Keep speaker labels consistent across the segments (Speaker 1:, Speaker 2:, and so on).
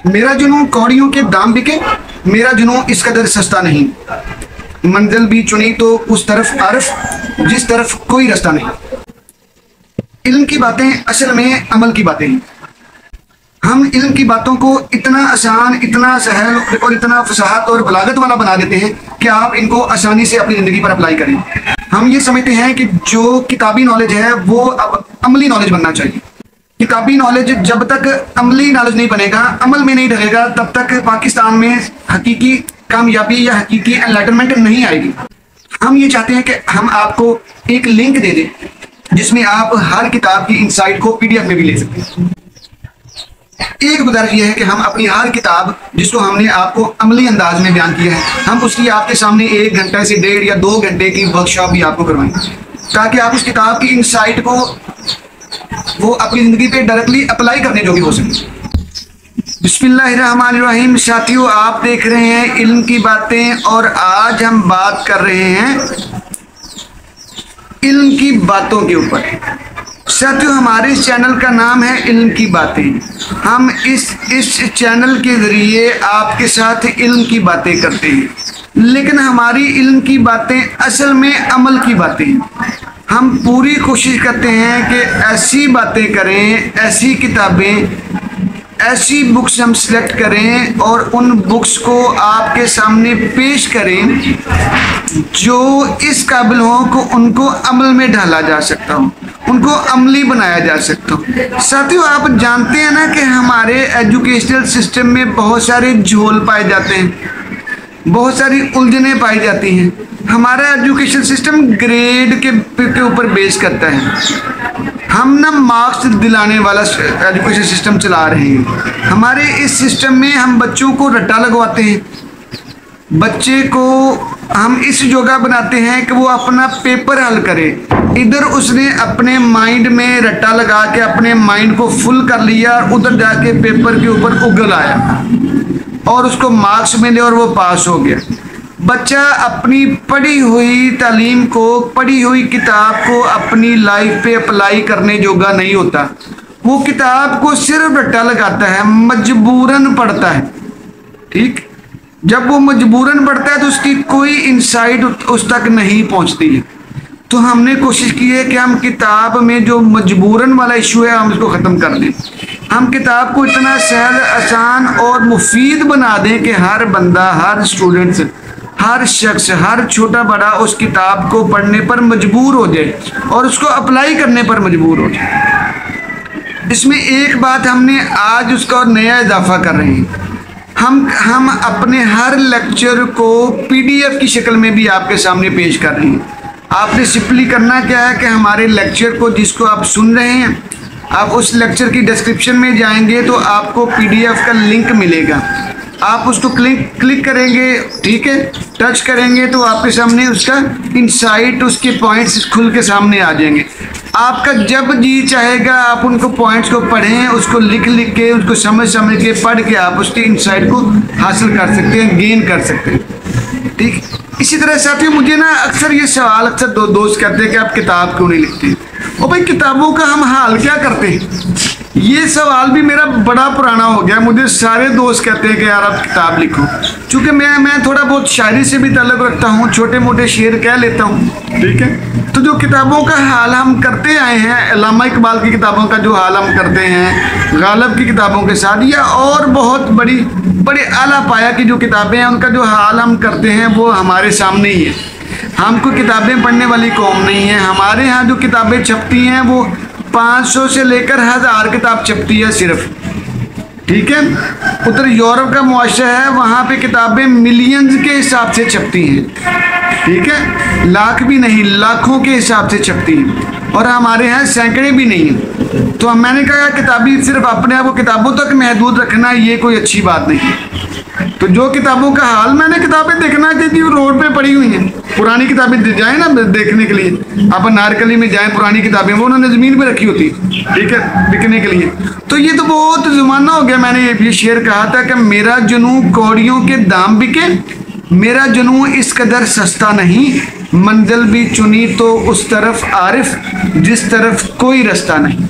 Speaker 1: मेरा जुनून कौड़ियों के दाम बिके, मेरा जुनून इस कदर सस्ता नहीं। मंजिल भी चुनी तो उस तरफ आरिफ, जिस तरफ कोई रास्ता नहीं। इल्म की बातें असल में अमल की बातें हैं। हम इल्म की बातों को इतना आसान, इतना सहल और इतना फसाहत और बलागत वाला बना देते हैं कि आप इनको आसानी से अपनी ज़िंदगी पर अप्लाई करें। हम ये समझते हैं कि जो किताबी नॉलेज है वो अब अमली नॉलेज बनना चाहिए। किताबी नॉलेज जब तक अमली नॉलेज नहीं बनेगा, अमल में नहीं ढलेगा, तब तक पाकिस्तान में हकीकी कामयाबी या हकीकी एनलाइटनमेंट नहीं आएगी। हम ये चाहते हैं कि हम आपको एक लिंक दे दें जिसमें आप हर किताब की इनसाइट को PDF में भी ले सकते हैं। एक गुजारिश ये है कि हम अपनी हर किताब जिसको हमने आपको अमली अंदाज में बयान किया है, हम उसकी आपके सामने 1 घंटे से 1.5 या 2 घंटे की वर्कशॉप भी आपको करवाएं, ताकि आप उस किताब की इनसाइट को वो अपनी ज़िंदगी पे डायरेक्टली अप्लाई करने जो भी हो सके। बिस्मिल्लाहिर्रहमानिर्रहीम। साथियों, आप देख रहे हैं इल्म की बातें और आज हम बात कर रहे हैं इल्म की बातों के ऊपर। साथियों, हमारे इस चैनल का नाम है इल्म की बातें। हम इस चैनल के ज़रिए आपके साथ इल्म की बातें करते हैं, लेकिन हमारी इल्म की बातें असल में अमल की बातें हैं। हम पूरी कोशिश करते हैं कि ऐसी बातें करें, ऐसी किताबें, ऐसी बुक्स हम सिलेक्ट करें और उन बुक्स को आपके सामने पेश करें जो इस काबिल हो कि उनको अमल में ढाला जा सकता हो, उनको अमली बनाया जा सकता हो। साथियों, आप जानते हैं ना कि हमारे एजुकेशनल सिस्टम में बहुत सारे झोल पाए जाते हैं, बहुत सारी उलझनें पाई जाती हैं। हमारा एजुकेशन सिस्टम ग्रेड के ऊपर बेस करता है। हम ना मार्क्स दिलाने वाला एजुकेशन सिस्टम चला रहे हैं। हमारे इस सिस्टम में हम बच्चों को रट्टा लगवाते हैं। बच्चे को हम इस योगा बनाते हैं कि वो अपना पेपर हल करे। इधर उसने अपने माइंड में रट्टा लगा के अपने माइंड को फुल कर लिया, उधर जाके पेपर के ऊपर उगल आया और उसको मार्क्स मिले और वो पास हो गया। बच्चा अपनी पढ़ी हुई तालीम को, पढ़ी हुई किताब को अपनी लाइफ पे अप्लाई करने जोगा नहीं होता। वो किताब को सिर्फ रट्टा लगाता है, मजबूरन पढ़ता है। ठीक, जब वो मजबूरन पढ़ता है तो उसकी कोई इंसाइट उस तक नहीं पहुंचती है। तो हमने कोशिश की है कि हम किताब में जो मजबूरन वाला इशू है हम इसको ख़त्म कर दें। हम किताब को इतना सहल, आसान और मुफीद बना दें कि हर बंदा, हर स्टूडेंट्स, हर शख्स, हर छोटा बड़ा उस किताब को पढ़ने पर मजबूर हो जाए और उसको अप्लाई करने पर मजबूर हो जाए। इसमें एक बात हमने आज उसका और नया इजाफा कर रहे हैं। हम अपने हर लेक्चर को PDF की शक्ल में भी आपके सामने पेश कर रहे हैं। आपने सिंपली करना क्या है कि हमारे लेक्चर को जिसको आप सुन रहे हैं, आप उस लेक्चर की डिस्क्रिप्शन में जाएंगे तो आपको PDF का लिंक मिलेगा। आप उसको क्लिक करेंगे, ठीक है, टच करेंगे तो आपके सामने उसका इनसाइट, उसके पॉइंट्स खुल के सामने आ जाएंगे। आपका जब जी चाहेगा आप उनको पॉइंट्स को पढ़ें, उसको लिख के, उसको समझ के पढ़ के आप उसके इनसाइट को हासिल कर सकते हैं, गेन कर सकते हैं। ठीक, इसी तरह साथियों, मुझे ना अक्सर ये सवाल दोस्त करते हैं कि आप किताब क्यों नहीं लिखते। और भाई, किताबों का हम हाल क्या करते हैं? ये सवाल भी मेरा बड़ा पुराना हो गया। मुझे सारे दोस्त कहते हैं कि यार आप किताब लिखो। चूँकि मैं थोड़ा बहुत शायरी से भी ताल्लुक़ रखता हूँ, छोटे मोटे शेर कह लेता हूँ, ठीक है। तो जो किताबों का हाल हम करते आए हैं, अल्लामा इकबाल की किताबों का जो हाल हम करते हैं, गालिब की किताबों के साथ, या और बहुत बड़े आला पाया की जो किताबें हैं उनका जो हाल हम करते हैं वो हमारे सामने ही है। हम कोई किताबें पढ़ने वाली कौम नहीं है। हमारे यहाँ जो किताबें छपती हैं वो 500 से लेकर 1000 किताब छपती है सिर्फ, ठीक है। उधर यूरोप का मुआशरा है, वहाँ पे किताबें मिलियंस के हिसाब से छपती हैं, ठीक है, लाख भी नहीं, लाखों के हिसाब से छपती हैं, और हमारे यहाँ सैकड़े भी नहीं हैं। तो मैंने कहा किताबी सिर्फ अपने आप को किताबों तक महदूद रखना ये कोई अच्छी बात नहीं है। तो जो किताबों का हाल, मैंने किताबें देखना कि जी रोड पे पड़ी हुई हैं, पुरानी किताबें जाए ना देखने के लिए, आप नारकली में जाएं, पुरानी किताबें वो उन्होंने ज़मीन पे रखी होती, ठीक है, बिकने के लिए। तो ये तो बहुत ज़माना हो गया। मैंने ये शेर कहा था कि मेरा जुनून कौड़ियों के दाम बिके, मेरा जुनून इस कदर सस्ता नहीं, मंजिल भी चुनी तो उस तरफ आरिफ, जिस तरफ कोई रास्ता नहीं।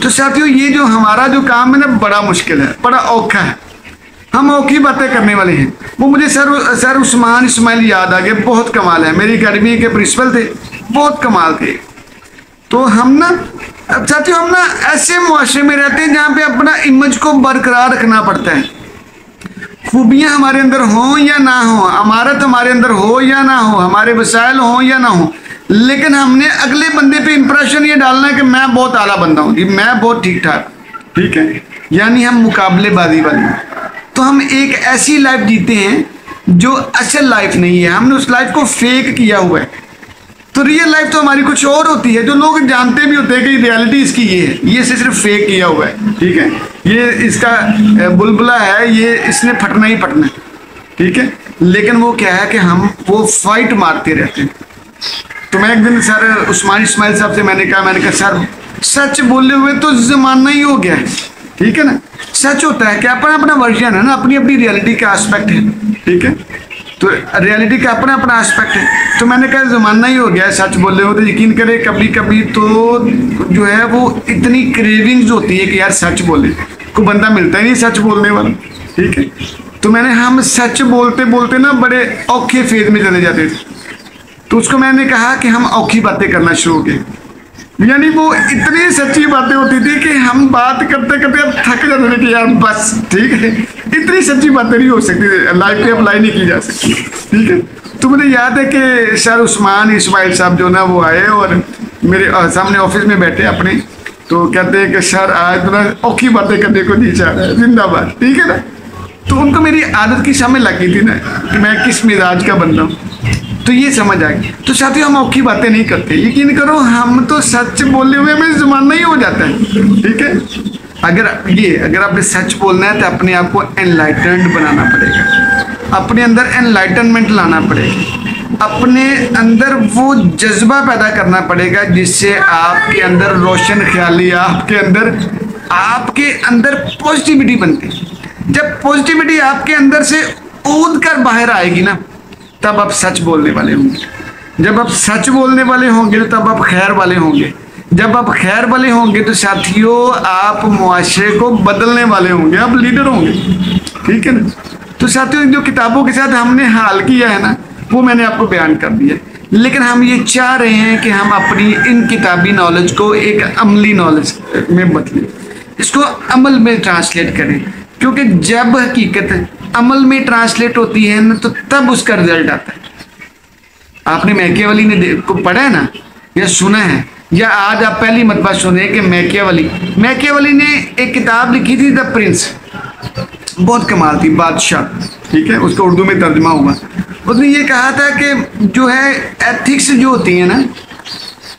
Speaker 1: तो साथियों, ये जो हमारा जो काम है ना, बड़ा मुश्किल है, बड़ा औखा है। हम औखी बातें करने वाले हैं। वो मुझे सर उस्मान इस्माइल याद आ गए, बहुत कमाल है, मेरी अकेडमी के प्रिंसिपल थे, बहुत कमाल थे। तो हम ना साथियों, हम ना ऐसे मुआशरे में रहते हैं जहाँ पे अपना इमेज को बरकरार रखना पड़ता है। खूबियाँ हमारे अंदर हों या ना हो, अमारत हमारे अंदर हो या ना हो, हमारे वसाइल हों या ना हो, लेकिन हमने अगले बंदे पे इंप्रेशन ये डालना है कि मैं बहुत आला बंदा हूँ, मैं बहुत ठीक ठाक, ठीक है, यानी हम मुकाबलेबाजी वाले हैं। तो हम एक ऐसी लाइफ जीते हैं जो असल लाइफ नहीं है, हमने उस लाइफ को फेक किया हुआ है। तो रियल लाइफ तो हमारी कुछ और होती है, जो लोग जानते भी होते हैं कि रियलिटी इसकी ये है, ये सिर्फ फेक किया हुआ है, ठीक है, ये इसका बुलबुला है, ये इसने फटना ही फटना है, ठीक है। लेकिन वो क्या है कि हम वो फाइट मारते रहते हैं। तो मैं एक दिन सर उस्मान इस्माइल साहब से मैंने कहा सर सच बोले हुए तो जमाना ही हो गया है, ठीक है ना। सच होता है कि अपना अपना वर्जन है ना, अपनी अपनी रियलिटी का एस्पेक्ट है, ठीक है। तो रियलिटी का अपना अपना एस्पेक्ट है। तो मैंने कहा ज़माना ही हो गया है सच बोल रहे हो। तो यकीन करें कभी कभी तो जो है वो इतनी क्रेविंग्स होती है कि यार सच बोले, कोई बंदा मिलता ही नहीं सच बोलने वाला, ठीक है। तो हम सच बोलते बोलते ना बड़े औखे फेज में चले जाते थे। तो उसको मैंने कहा कि हम औखी बातें करना शुरू हो गए, यानी वो इतनी सच्ची बातें होती थी कि हम बात करते करते अब थक जाते थे कि यार बस, ठीक है, इतनी सच्ची बातें नहीं हो सकती, लाइफ पे अप्लाई नहीं की जा सकती, ठीक है। तो मुझे याद है कि सर उस्मान इस्माइल साहब जो ना वो आए और मेरे सामने ऑफिस में बैठे अपने, तो कहते हैं कि सर आज तो ना औखी बातें करने को नहीं चाह रहा है, जिंदाबाद, ठीक है ना। तो उनको मेरी आदत की समझ लग गई थी ना कि मैं किस मिजाज का बंदा हूँ, तो ये समझ आ गई। तो साथियों हम औखी बातें नहीं करते, यकीन करो हम तो सच बोलने हुए हमें ज़माना ही हो जाता है, ठीक है। अगर आपने सच बोलना है तो अपने आप को एनलाइटेंड बनाना पड़ेगा, अपने अंदर एनलाइटनमेंट लाना पड़ेगा, अपने अंदर वो जज्बा पैदा करना पड़ेगा जिससे आपके अंदर रोशन ख्याली, आपके अंदर पॉजिटिविटी बनती है। जब पॉजिटिविटी आपके अंदर से ऊद कर बाहर आएगी ना, तब आप सच बोलने वाले होंगे। जब आप सच बोलने वाले होंगे तो तब आप खैर वाले होंगे। जब आप खैर वाले होंगे तो साथियों आप मुआशरे को बदलने वाले होंगे, आप लीडर होंगे, ठीक है ना। तो साथियों जो किताबों के साथ हमने हाल किया है ना, वो मैंने आपको बयान कर दिया, लेकिन हम ये चाह रहे हैं कि हम अपनी इन किताबी नॉलेज को एक अमली नॉलेज में बदलें, इसको अमल में ट्रांसलेट करें, क्योंकि जब हकीकत अमल में ट्रांसलेट होती है ना तो तब उसका रिजल्ट आता है। आपने मैकियावेली ने को पढ़ा है ना, या सुना है, या आज आप पहली मरतबा सुने कि मैकियावेली ने एक किताब लिखी थी द प्रिंस, बहुत कमाल थी, बादशाह, ठीक है, उसका उर्दू में तर्जुमा हुआ। उसने ये कहा था कि जो है एथिक्स जो होती है ना,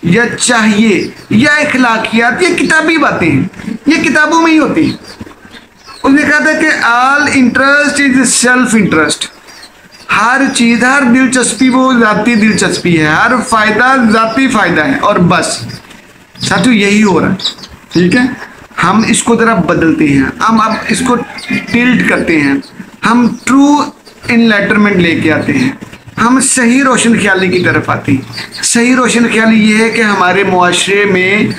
Speaker 1: या चाहिए या इखलाकियात, ये किताबी बातें हैं, ये किताबों में ही होती हैं। उसने कहा था कि all interest is self interest, हर चीज, हर दिलचस्पी वो जाती दिलचस्पी है, हर फायदा जाती फायदा है, और बस साथियों यही हो रहा है, ठीक है। हम इसको जरा बदलते हैं, हम अब इसको टिल्ट करते हैं, हम ट्रू इनलाइटनमेंट लेके आते हैं, हम सही रोशन ख्याली की तरफ आते हैं। सही रोशन ख्याली ये है कि हमारे मुआशरे में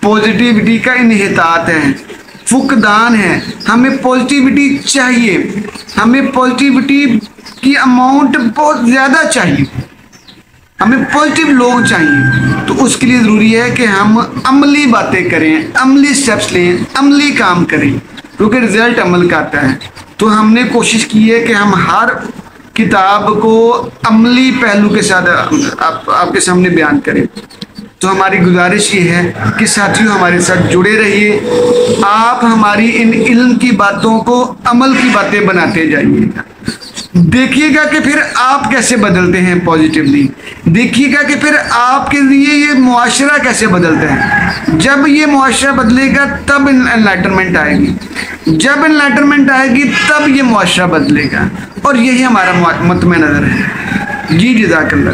Speaker 1: पॉजिटिविटी का इन्हितात है, फुकदान है, हमें पॉजिटिविटी चाहिए, हमें पॉजिटिविटी की अमाउंट बहुत ज़्यादा चाहिए, हमें पॉजिटिव लोग चाहिए। तो उसके लिए ज़रूरी है कि हम अमली बातें करें, अमली स्टेप्स लें, अमली काम करें, क्योंकि रिजल्ट अमल का आता है। तो हमने कोशिश की है कि हम हर किताब को अमली पहलू के साथ आपके सामने बयान करें। तो हमारी गुजारिश ये है कि साथियों हमारे साथ जुड़े रहिए, आप हमारी इन इल्म की बातों को अमल की बातें बनाते जाइएगा। देखिएगा कि फिर आप कैसे बदलते हैं पॉजिटिवली, देखिएगा कि फिर आपके लिए ये मुआशरा कैसे बदलता है। जब ये मुआशरा बदलेगा तब एनलाइटनमेंट आएगी, जब एनलाइटनमेंट आएगी तब ये मुआशरा बदलेगा, और यही हमारा मतमे नज़र है। जी जज़ाकल्लाह।